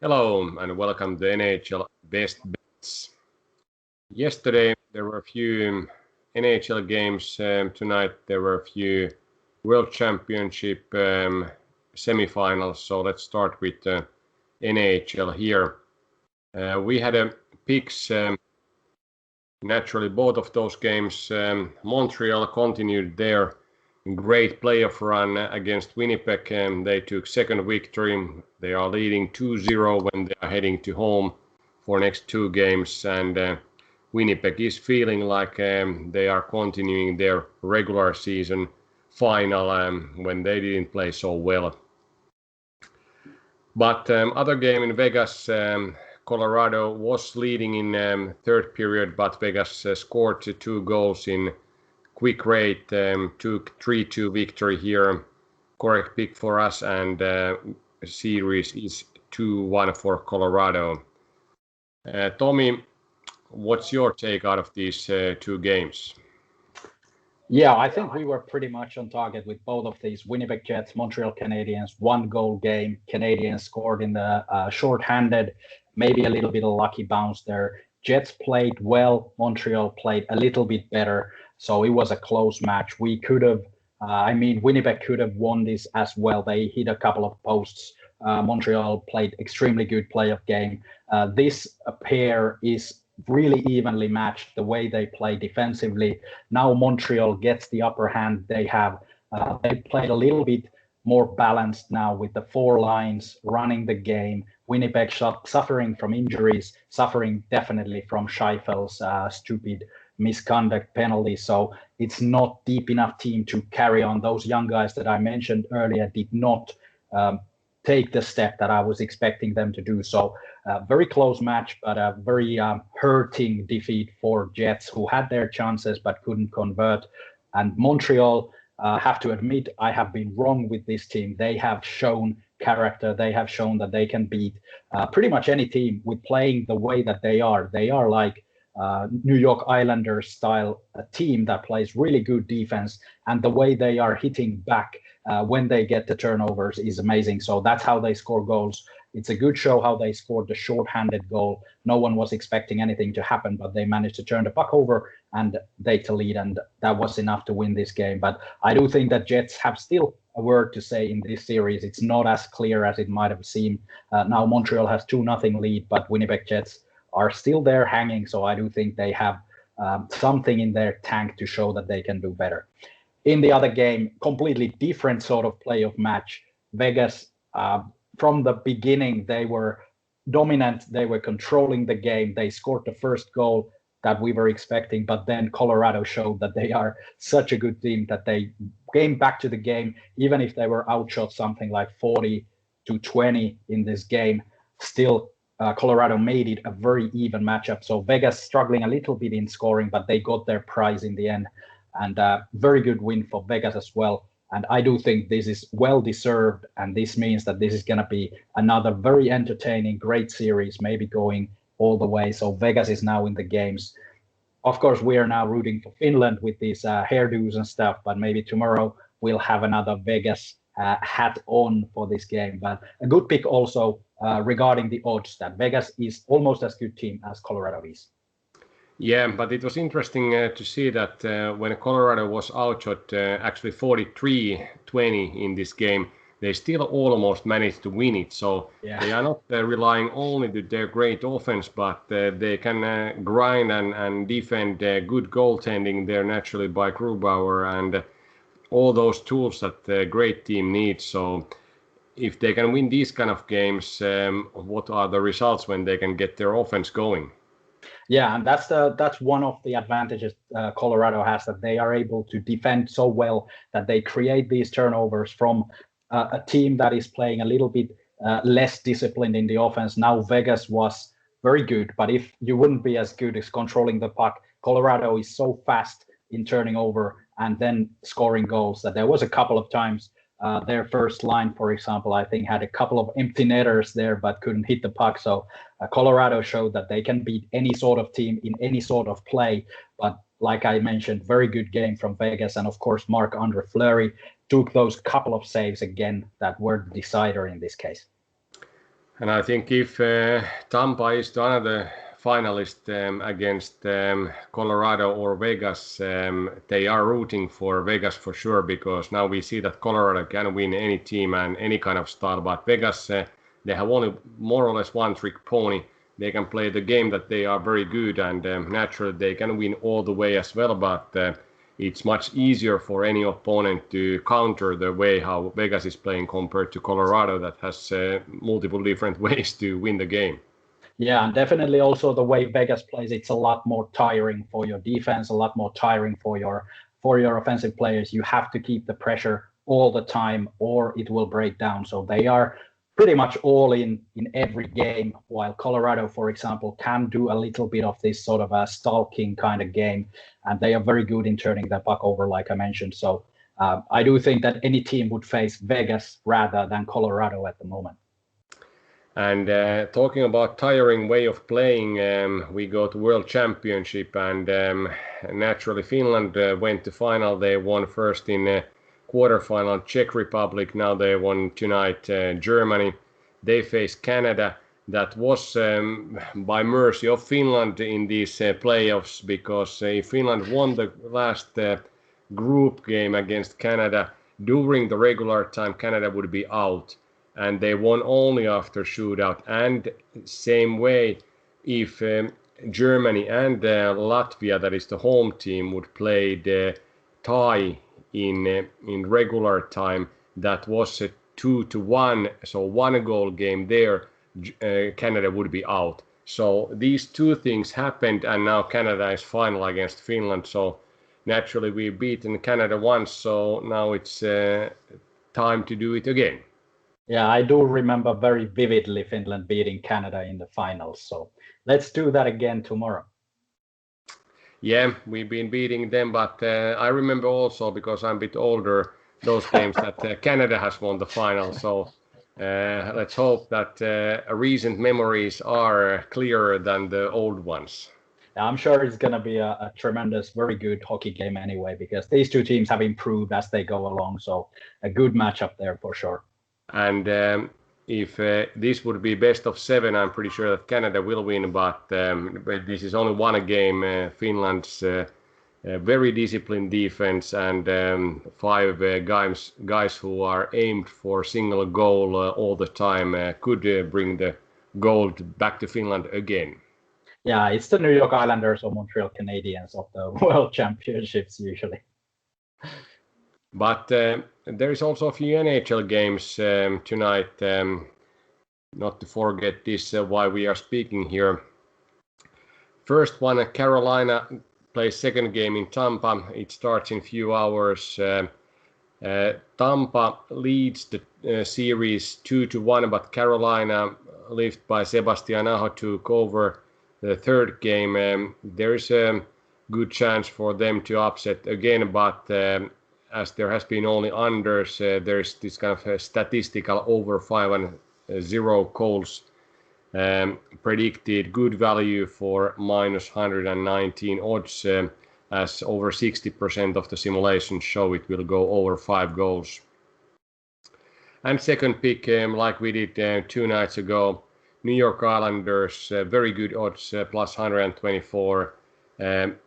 Hello and welcome to NHL Best Bets. Yesterday there were a few NHL games. Tonight there were a few World Championship semifinals. So let's start with NHL here. We had a picks. Naturally, both of those games. Montreal continued their great playoff run against Winnipeg. They took second victory. They are leading 2-0 when they are heading to home for next two games. And Winnipeg is feeling like they are continuing their regular season final when they didn't play so well. But other game in Vegas, Colorado was leading in third period, but Vegas scored two goals in quick rate, took 3-2 victory here. Correct pick for us, and series is 2-1 for Colorado. Tommy, what's your take out of these two games? Yeah, I think we were pretty much on target with both of these. Winnipeg Jets, Montreal Canadiens, 1-goal game. Canadiens scored in the short-handed, maybe a little bit of lucky bounce there. Jets played well. Montreal played a little bit better. So it was a close match. We could have, Winnipeg could have won this as well. They hit a couple of posts. Montreal played extremely good playoff game. This pair is really evenly matched the way they play defensively. Now Montreal gets the upper hand. They played a little bit more balanced now with the four lines running the game. Winnipeg suffering from injuries, suffering definitely from Scheifel's stupid misconduct penalty. So it's not deep enough team to carry on. Those young guys that I mentioned earlier did not take the step that I was expecting them to do. So very close match, but a very hurting defeat for Jets, who had their chances but couldn't convert. And Montreal, have to admit, I have been wrong with this team. They have shown character. They have shown that they can beat pretty much any team with playing the way that they are. They are like New York Islanders style team that plays really good defense, and the way they are hitting back when they get the turnovers is amazing. So that's how they score goals. It's a good show how they scored the short-handed goal. No one was expecting anything to happen, but they managed to turn the puck over and take the lead, and that was enough to win this game. But I do think that Jets have still a word to say in this series. It's not as clear as it might have seemed. Now Montreal has 2-0 lead, but Winnipeg Jets are still there hanging. So I do think they have something in their tank to show that they can do better. In the other game, completely different sort of playoff match. Vegas, from the beginning, they were dominant. They were controlling the game. They scored the first goal that we were expecting, but then Colorado showed that they are such a good team that they came back to the game, even if they were outshot something like 40-20 in this game. Still, Colorado made it a very even matchup. So Vegas struggling a little bit in scoring, but they got their prize in the end. And very good win for Vegas as well. And I do think this is well deserved. And this means that this is going to be another very entertaining, great series, maybe going all the way. So Vegas is now in the games. Of course, we are now rooting for Finland with these hairdos and stuff, but maybe tomorrow we'll have another Vegas hat on for this game. But a good pick also regarding the odds that Vegas is almost as good team as Colorado is. Yeah, but it was interesting to see that when Colorado was outshot actually 43-20 in this game, they still almost managed to win it. So They are not relying only to their great offense, but they can grind and defend good goaltending there naturally by Grubauer and all those tools that the great team needs. So if they can win these kind of games, what are the results when they can get their offense going? Yeah, and that's one of the advantages Colorado has, that they are able to defend so well that they create these turnovers from a team that is playing a little bit less disciplined in the offense. Now Vegas was very good, but if you wouldn't be as good as controlling the puck, Colorado is so fast in turning over and then scoring goals that there was a couple of times their first line, for example, I think had a couple of empty netters there, but couldn't hit the puck. So Colorado showed that they can beat any sort of team in any sort of play. But like I mentioned, very good game from Vegas. And of course, Marc-Andre Fleury took those couple of saves again that were the decider in this case. And I think if Tampa is the another finalist against Colorado or Vegas, they are rooting for Vegas for sure, because now we see that Colorado can win any team and any kind of style, but Vegas, they have only more or less one trick pony. They can play the game that they are very good, and naturally they can win all the way as well, but it's much easier for any opponent to counter the way how Vegas is playing compared to Colorado that has multiple different ways to win the game. Yeah, and definitely also the way Vegas plays, it's a lot more tiring for your defense, a lot more tiring for your offensive players. You have to keep the pressure all the time or it will break down. So they are pretty much all in every game, while Colorado, for example, can do a little bit of this sort of a stalking kind of game, and they are very good in turning the puck over, like I mentioned. So I do think that any team would face Vegas rather than Colorado at the moment. And talking about tiring way of playing, we go to World Championship, and naturally Finland went to final. They won first in quarterfinal Czech Republic. Now they won tonight Germany. They face Canada. That was by mercy of Finland in these playoffs, because if Finland won the last group game against Canada during the regular time, Canada would be out. And they won only after shootout. And same way, if Germany and Latvia, that is the home team, would play the tie in regular time, that was a 2-1, so 1-goal game there, Canada would be out. So these two things happened, and now Canada is final against Finland. So naturally we've beaten Canada once, so now it's time to do it again. Yeah, I do remember very vividly Finland beating Canada in the finals. So let's do that again tomorrow. Yeah, we've been beating them, but I remember also, because I'm a bit older, those games that Canada has won the final. So let's hope that recent memories are clearer than the old ones. I'm sure it's going to be a tremendous, very good hockey game anyway, because these two teams have improved as they go along. So a good matchup there for sure. And if this would be best of 7, I'm pretty sure that Canada will win, but this is only one game. Finland's very disciplined defense and 5 guys who are aimed for single goal all the time could bring the gold back to Finland again. Yeah, it's the New York Islanders or Montreal Canadiens of the World Championships usually. But there is also a few NHL games tonight. Not to forget this, why we are speaking here. First one, Carolina plays second game in Tampa. It starts in a few hours. Tampa leads the series 2-1, but Carolina, led by Sebastian Aho, took over the third game. There is a good chance for them to upset again, but as there has been only unders, there's this kind of statistical over 5-0 goals predicted. Good value for -119 odds, as over 60% of the simulations show it will go over 5 goals. And second pick, like we did 2 nights ago, New York Islanders, very good odds, +124.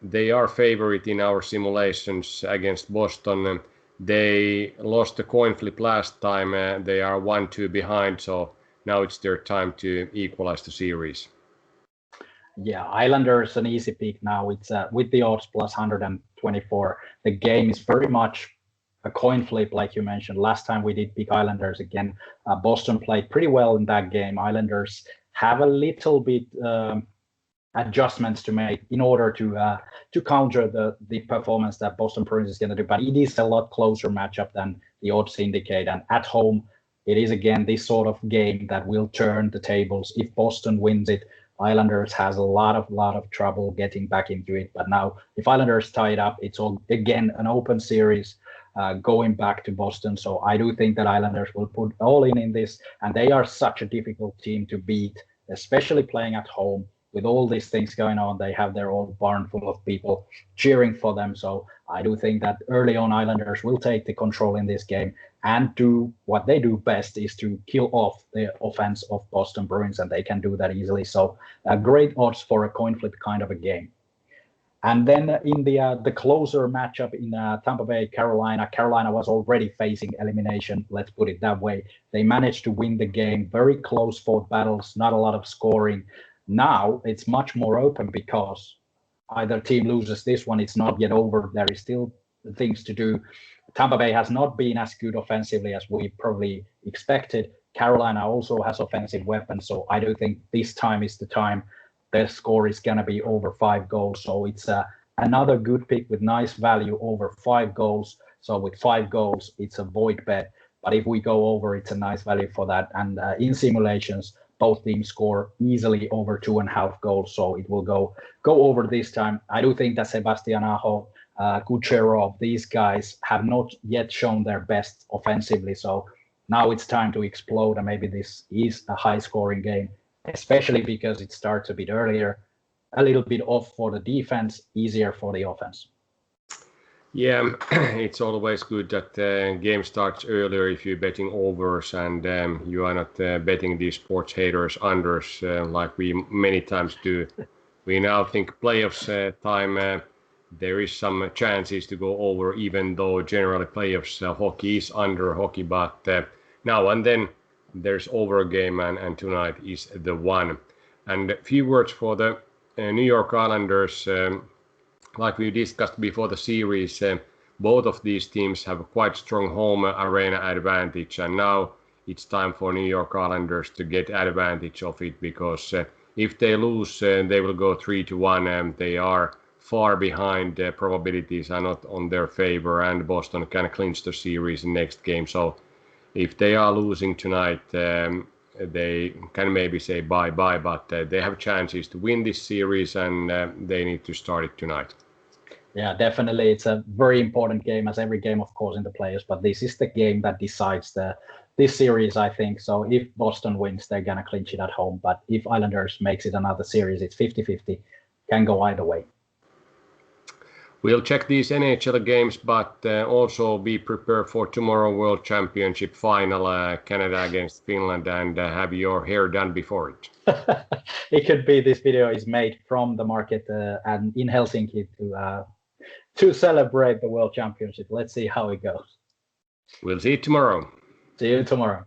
They are favorite in our simulations against Boston. They lost the coin flip last time. They are 1-2 behind, so now it's their time to equalize the series. Yeah, Islanders an easy pick now. It's with the odds +124. The game is very much a coin flip, like you mentioned. Last time we did pick Islanders again. Boston played pretty well in that game. Islanders have a little bit adjustments to make in order to counter the performance that Boston Bruins is going to do. But it is a lot closer matchup than the odds indicate. And at home, it is again this sort of game that will turn the tables. If Boston wins it, Islanders has a lot of trouble getting back into it. But now, if Islanders tie it up, it's all again an open series going back to Boston. So I do think that Islanders will put all in this, and they are such a difficult team to beat, especially playing at home. with all these things going on, they have their own barn full of people cheering for them. So I do think that early on Islanders will take the control in this game and do what they do best, is to kill off the offense of Boston Bruins, and they can do that easily. So great odds for a coin flip kind of a game. And then in the closer matchup in Tampa Bay, Carolina was already facing elimination, let's put it that way. They managed to win the game, very close fought battles, not a lot of scoring. Now it's much more open because either team loses this one, it's not yet over. There is still things to do. Tampa Bay has not been as good offensively as we probably expected. Carolina also has offensive weapons, so I do think this time is the time. The score is going to be over 5 goals. So it's another good pick with nice value over 5 goals. So with 5 goals, it's a void bet. But if we go over, it's a nice value for that. And in simulations, both teams score easily over 2.5 goals. So it will go over this time. I do think that Sebastian Aho, Kucherov, these guys have not yet shown their best offensively. So now it's time to explode. And maybe this is a high scoring game, especially because it starts a bit earlier, a little bit off for the defense, easier for the offense. Yeah, it's always good that the game starts earlier if you're betting overs and you are not betting these sports haters unders like we many times do. We now think playoffs time, there is some chances to go over, even though generally playoffs hockey is under hockey, but now and then there's over a game, and tonight is the one. And a few words for the New York Islanders. Like we discussed before the series, both of these teams have a quite strong home arena advantage, and now it's time for New York Islanders to get advantage of it, because if they lose, they will go 3-1, and they are far behind. Probabilities are not on their favor, and Boston can clinch the series in next game. So if they are losing tonight, they can maybe say bye-bye, but they have chances to win this series, and they need to start it tonight. Yeah, definitely. It's a very important game, as every game, of course, in the playoffs, but this is the game that decides this series, I think. So if Boston wins, they're going to clinch it at home. But if Islanders makes it another series, it's 50-50, can go either way. We'll check these NHL games, but also be prepared for tomorrow World Championship final, Canada against Finland, and have your hair done before it. It could be this video is made from the market and in Helsinki to celebrate the World Championship. Let's see how it goes. We'll see you tomorrow. See you tomorrow.